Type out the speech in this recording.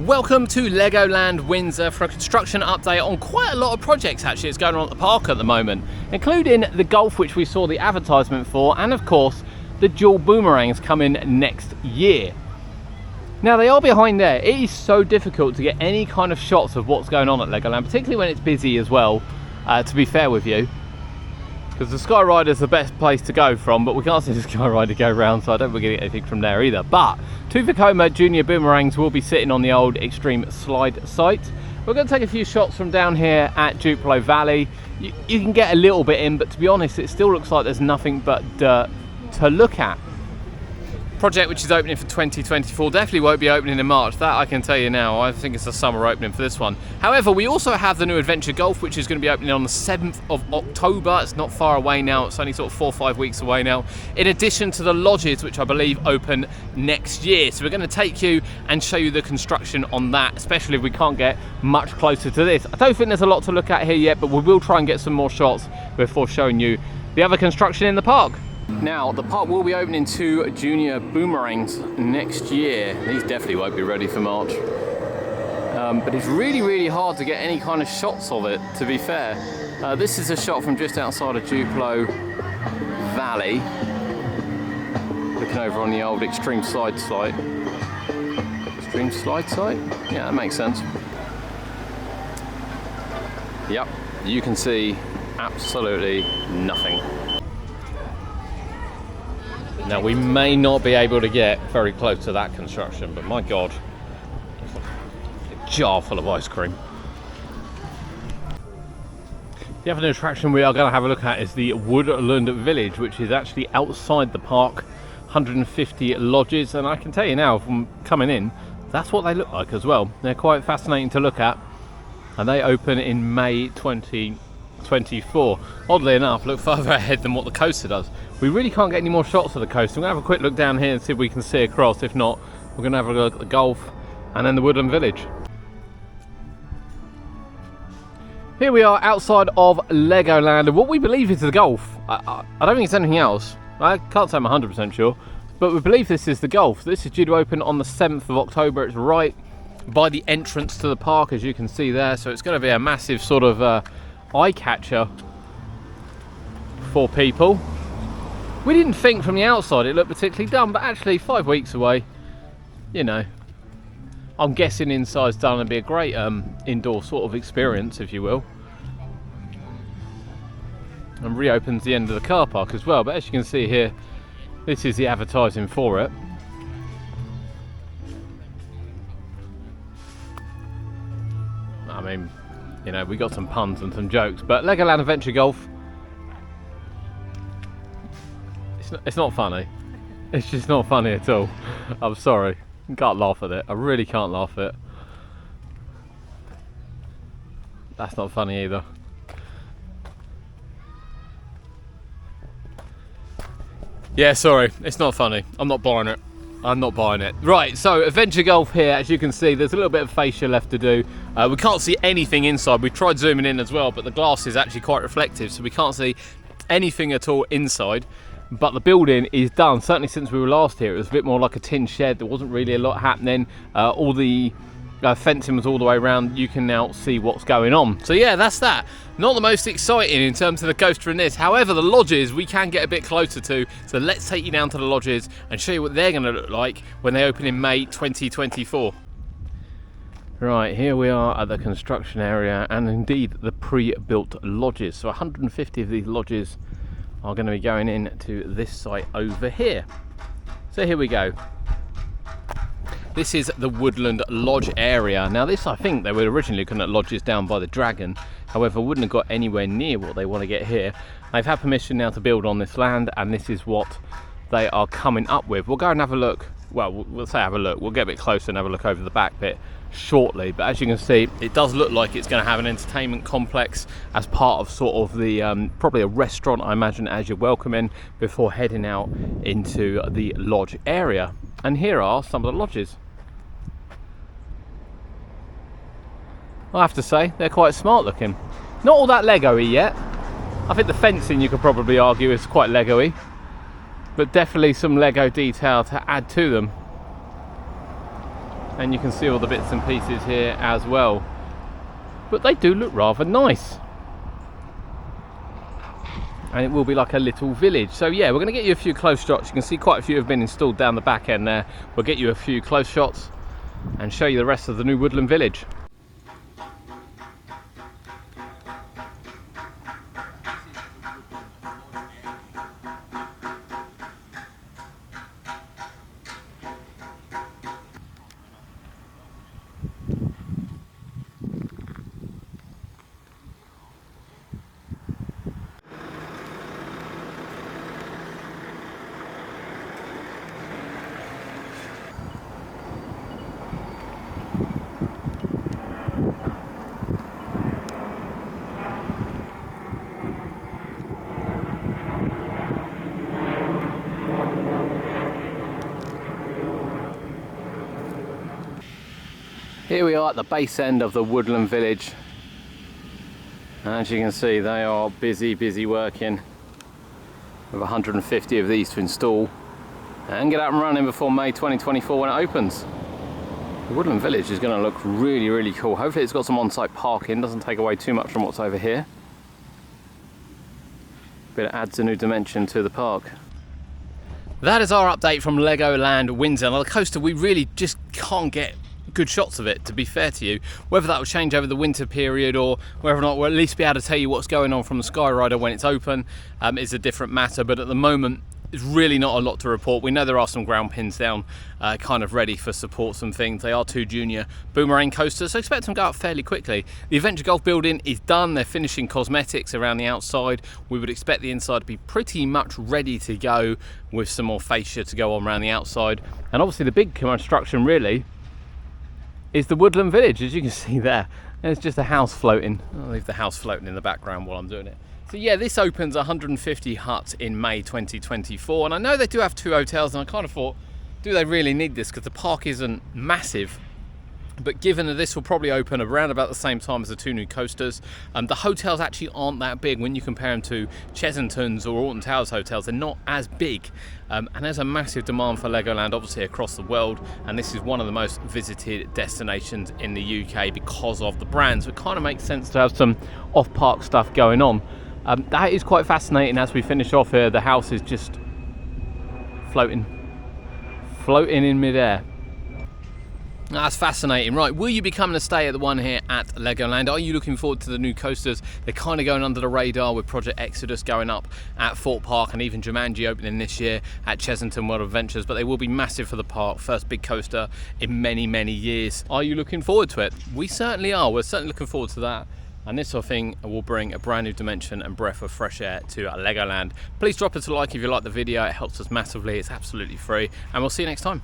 Welcome to Legoland Windsor for a construction update on quite a lot of projects actually that's going on at the park at the moment, including the golf which we saw the advertisement for, and of course the dual boomerangs coming next year. Now they are behind there. It is so difficult to get any kind of shots of what's going on at Legoland, particularly when it's busy as well, to be fair with you. Because the Sky Rider is the best place to go from, but we can't see the Sky Rider go round, so I don't think we're going to get anything from there either. But two Vekoma Junior boomerangs will be sitting on the old Extreme Slide site. We're going to take a few shots from down here at Duplo Valley. You can get a little bit in, but to be honest, it still looks like there's nothing but dirt to look at. Project which is opening for 2024 definitely won't be opening in March, that I can tell you now. I think it's a summer opening for this one. However, we also have the new Adventure Golf which is going to be opening on the 7th of October. It's not far away now, it's only sort of 4 or 5 weeks away now, in addition to the lodges which I believe open next year. So we're going to take you and show you the construction on that, especially if we can't get much closer to this. I don't think there's a lot to look at here yet, but we will try and get some more shots before showing you the other construction in the park. Now, the park will be opening 2 junior boomerangs next year. These definitely won't be ready for March. But it's really hard to get any kind of shots of it, to be fair. This is a shot from just outside of Duplo Valley. Looking over on the old Extreme Slide site. Extreme Slide site? Yeah, that makes sense. Yep, you can see absolutely nothing. Now we may not be able to get very close to that construction, but my God, it's like a jar full of ice cream. The other attraction we are going to have a look at is the Woodland Village, which is actually outside the park, 150 lodges, and I can tell you now from coming in, that's what they look like as well. They're quite fascinating to look at, and they open in May 2024. Oddly enough, look further ahead than what the coaster does. We really can't get any more shots of the coaster. We're going to have a quick look down here and see if we can see across. If not, we're going to have a look at the golf and then the Woodland Village. Here we are outside of Legoland, and what we believe is the golf. I don't think it's anything else. I can't say I'm 100% sure, but we believe this is the golf. This is due to open on the 7th of October. It's right by the entrance to the park, as you can see there, so it's going to be a massive sort of eye catcher for people. We didn't think from the outside it looked particularly done, but actually 5 weeks away, you know, I'm guessing inside's done and be a great indoor sort of experience, if you will. And reopens the end of the car park as well, but as you can see here, this is the advertising for it. I mean, you know, we got some puns and some jokes, but Legoland Adventure Golf, it's not funny. It's just not funny at all. I'm sorry. I can't laugh at it. I really can't laugh at it. That's not funny either. Yeah, sorry. It's not funny. I'm not buying it. I'm not buying it. Right, so Adventure Golf here, as you can see, there's a little bit of fascia left to do. We can't see anything inside. We tried zooming in as well, but the glass is actually quite reflective, so we can't see anything at all inside. But the building is done. Certainly since we were last here, it was a bit more like a tin shed. There wasn't really a lot happening. All the fencing was all the way around. You can now see what's going on. So yeah, that's that. Not the most exciting in terms of the coaster in this. However, the lodges we can get a bit closer to. So let's take you down to the lodges and show you what they're going to look like when they open in May 2024. Right, here we are at the construction area and indeed the pre-built lodges. So 150 of these lodges are going to be going into this site over here. So here we go. This is the Woodland Lodge area. Now this, I think they were originally looking at lodges down by the Dragon, however wouldn't have got anywhere near what they want to get here. They've had permission now to build on this land, and this is what they are coming up with. We'll go and have a look. Well, we'll say have a look. We'll get a bit closer and have a look over the back bit shortly, but as you can see, it does look like it's going to have an entertainment complex as part of sort of the probably a restaurant, I imagine, as you're welcoming before heading out into the lodge area. And here are some of the lodges. I have to say, they're quite smart looking. Not all that Lego-y yet. I think the fencing, you could probably argue, is quite Lego-y, but definitely some Lego detail to add to them. and you can see all the bits and pieces here as well. But they do look rather nice. And it will be like a little village. So yeah, we're going to get you a few close shots. You can see quite a few have been installed down the back end there. We'll get you a few close shots and show you the rest of the new Woodland Village. Here we are at the base end of the Woodland Village. And as you can see, they are busy working with 150 of these to install and get up and running before May 2024 when it opens. The Woodland Village is going to look really cool. Hopefully it's got some on-site parking, doesn't take away too much from what's over here. But it adds a new dimension to the park. That is our update from Legoland Windsor. Now the coaster, we really just can't get good shots of it, to be fair to you. Whether that will change over the winter period or whether or not we'll at least be able to tell you what's going on from the Skyrider when it's open is a different matter, but at the moment there's really not a lot to report. We know there are some ground pins down kind of ready for supports and things. They are 2 junior boomerang coasters, so expect them to go up fairly quickly. The Adventure Golf building is done. They're finishing cosmetics around the outside. We would expect the inside to be pretty much ready to go with some more fascia to go on around the outside. And obviously the big construction really is the Woodland Village, as you can see there. There's just a house floating. I'll leave the house floating in the background while I'm doing it. So yeah, this opens 150 huts in May 2024, and I know they do have 2 hotels, and I kind of thought, do they really need this? Because the park isn't massive. But given that this will probably open around about the same time as the 2 new coasters, the hotels actually aren't that big when you compare them to Chessington's or Alton Towers hotels. They're not as big, and there's a massive demand for Legoland obviously across the world, and this is one of the most visited destinations in the UK because of the brands. So it kind of makes sense to have some off-park stuff going on. That is quite fascinating. As we finish off here, the house is just floating in midair. That's fascinating. Right, will you be coming to stay at the one here at Legoland? Are you looking forward to the new coasters? They're kind of going under the radar with Project Exodus going up at Fort Park and even Jumanji opening this year at Chessington World Adventures, but they will be massive for the park. First big coaster in many years. Are you looking forward to it? We certainly are. We're certainly looking forward to that. And this sort of thing will bring a brand new dimension and breath of fresh air to Legoland. Please drop us a like if you like the video. It helps us massively. It's absolutely free. And we'll see you next time.